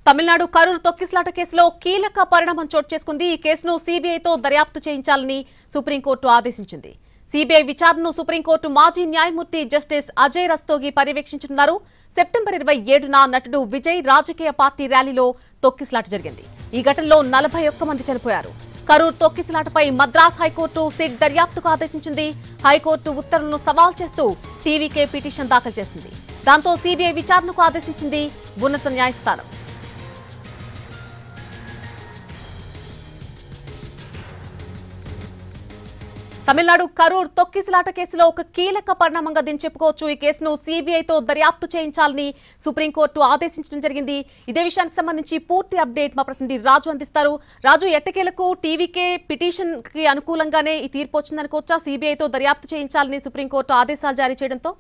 తమిళనాడు కరూర్ తొక్కిసలాట కేసులో కీలక పరిణామం చోటు చేసుకుంది. ఈ కేసును సీబీఐతో దర్యాప్తు చేయించాలని సుప్రీంకోర్టు ఆదేశించింది. సీబీఐ విచారణను సుప్రీంకోర్టు మాజీ న్యాయమూర్తి జస్టిస్ అజయ్ రస్తోగి పర్యవేక్షించనున్నారు. సెప్టెంబర్ 27న నటుడు విజయ్ రాజకీయ పార్టీ ర్యాలీలో తొక్కిసలాట జరిగింది. ఈ ఘటనలో 41 మంది చనిపోయారు. కరూర్ తొక్కిసలాటపై మద్రాస్ హైకోర్టు సిట్ దర్యాప్తుకు ఆదేశించింది. హైకోర్టు ఉత్తర్వులను సవాల్ చేస్తూ టీవీకే పిటిషన్ దాఖలు చేసింది. దాంతో సీబీఐ విచారణకు ఆదేశించింది ఉన్నత న్యాయస్థానం. తమిళనాడు కరూర్ తొక్కిసలాట కేసులో ఒక కీలక పరిణామంగా దీన్ని చెప్పుకోవచ్చు. ఈ కేసును సీబీఐతో దర్యాప్తు చేయించాలని సుప్రీంకోర్టు ఆదేశించడం జరిగింది. ఇదే విషయానికి సంబంధించి పూర్తి అప్డేట్ మా ప్రతినిధి రాజు అందిస్తారు. రాజు, ఎట్టకేలకు టీవీకే పిటిషన్ కి అనుకూలంగానే ఈ తీర్పు వచ్చిందనుకోవచ్చా? సీబీఐతో దర్యాప్తు చేయించాలని సుప్రీంకోర్టు ఆదేశాలు జారీ చేయడంతో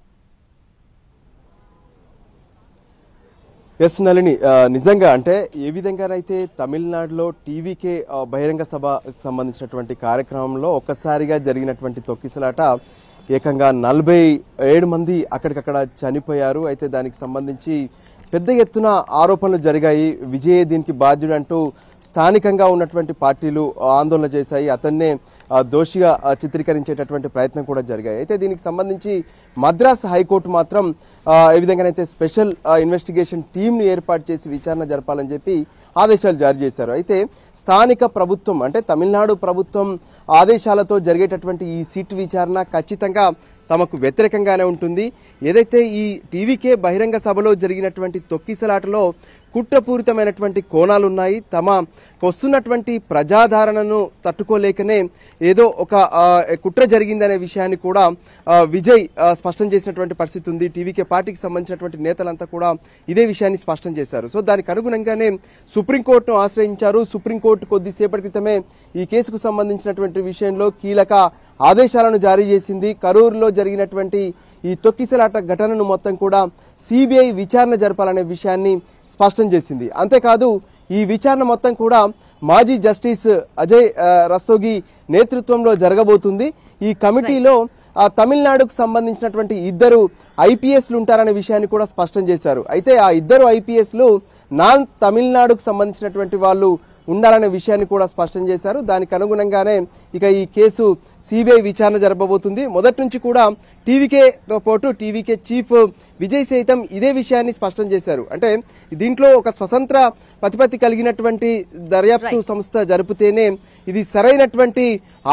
ఎస్ నళిని, నిజంగా అంటే ఏ విధంగానైతే తమిళనాడులో టీవీకే బహిరంగ సభకు సంబంధించినటువంటి కార్యక్రమంలో ఒక్కసారిగా జరిగినటువంటి తొక్కిసలాట ఏకంగా 47 మంది అక్కడికక్కడ చనిపోయారు. అయితే దానికి సంబంధించి పెద్ద ఎత్తున ఆరోపణలు జరిగాయి. విజయ్ దీనికి బాధ్యుడు అంటూ స్థానికంగా ఉన్నటువంటి పార్టీలు ఆందోళన చేశాయి. అతన్నే దోషిగా చిత్రీకరించేటటువంటి ప్రయత్నం కూడా జరిగాయి. అయితే దీనికి సంబంధించి మద్రాస్ హైకోర్టు మాత్రం ఏ విధంగానైతే స్పెషల్ ఇన్వెస్టిగేషన్ టీంను ఏర్పాటు చేసి విచారణ జరపాలని చెప్పి ఆదేశాలు జారీ చేశారు. అయితే స్థానిక ప్రభుత్వం అంటే తమిళనాడు ప్రభుత్వం ఆదేశాలతో జరిగేటటువంటి ఈ సిట్ విచారణ ఖచ్చితంగా తమకు వ్యతిరేకంగానే ఉంటుంది. ఏదైతే ఈ టీవీకే బహిరంగ సభలో జరిగినటువంటి తొక్కిసలాటలో కుట్రపూరితమైనటువంటి కోణాలున్నాయి. తమకు వస్తున్నటువంటి ప్రజాదరణను తట్టుకోలేకనే ఏదో ఒక కుట్ర జరిగిందనే విషయాన్ని కూడా విజయ్ స్పష్టం చేసినటువంటి పరిస్థితి ఉంది. టీవీకే పార్టీకి సంబంధించినటువంటి నేతలంతా కూడా ఇదే విషయాన్ని స్పష్టం చేశారు. సో దానికి అనుగుణంగానే సుప్రీంకోర్టును ఆశ్రయించారు. సుప్రీంకోర్టు కొద్దిసేపటి క్రితమే ఈ కేసుకు సంబంధించినటువంటి విషయంలో కీలక ఆదేశాలను జారీ చేసింది. కరూరులో జరిగినటువంటి ఈ తొక్కిసలాట ఘటనను మొత్తం కూడా సిబిఐ విచారణ జరపాలనే విషయాన్ని స్పష్టం చేసింది. అంతేకాదు ఈ విచారణ మొత్తం కూడా మాజీ జస్టిస్ అజయ్ రస్తోగి నేతృత్వంలో జరగబోతుంది. ఈ కమిటీలో తమిళనాడుకు సంబంధించినటువంటి 2 ఐపీఎస్లు ఉంటారనే విషయాన్ని కూడా స్పష్టం చేశారు. అయితే ఆ 2 ఐపీఎస్లు నాన్ తమిళనాడుకు సంబంధించినటువంటి వాళ్ళు ఉండాలనే విషయాన్ని కూడా స్పష్టం చేశారు. దానికి అనుగుణంగానే ఇక ఈ కేసు సిబిఐ విచారణ జరపబోతుంది. మొదటి నుంచి కూడా టీవీకేతో పాటు టీవీకే చీఫ్ విజయ్ సైతం ఇదే విషయాన్ని స్పష్టం చేశారు. అంటే దీంట్లో ఒక స్వతంత్ర ప్రతిపత్తి కలిగినటువంటి దర్యాప్తు సంస్థ జరిపితేనే ఇది సరైనటువంటి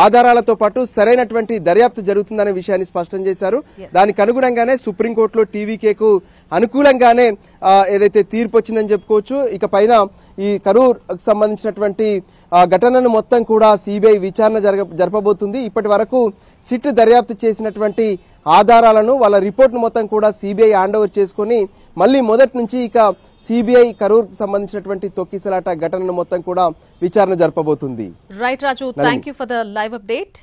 ఆధారాలతో పాటు సరైనటువంటి దర్యాప్తు జరుగుతుందనే విషయాన్ని స్పష్టం చేశారు. దానికి అనుగుణంగానే సుప్రీంకోర్టులో టీవీకేకు అనుకూలంగానే ఏదైతే తీర్పు వచ్చిందని చెప్పుకోవచ్చు. ఇక పైన ఈ కరూర్ సంబంధించినటువంటి ఘటనను మొత్తం కూడా సిబిఐ విచారణ జరపబోతుంది. ఇప్పటి వరకు సిట్ దర్యాప్తు చేసినటువంటి ఆధారాలను వాళ్ళ రిపోర్ట్ను మొత్తం కూడా సిబిఐ హ్యాండ్ ఓవర్ చేసుకుని మళ్ళీ మొదటి నుంచి ఇక సిబిఐ కరూర్ సంబంధించినటువంటి తొక్కిసలాట ఘటనను మొత్తం కూడా విచారణ జరపబోతుంది. Right Raju, thank you for the live update.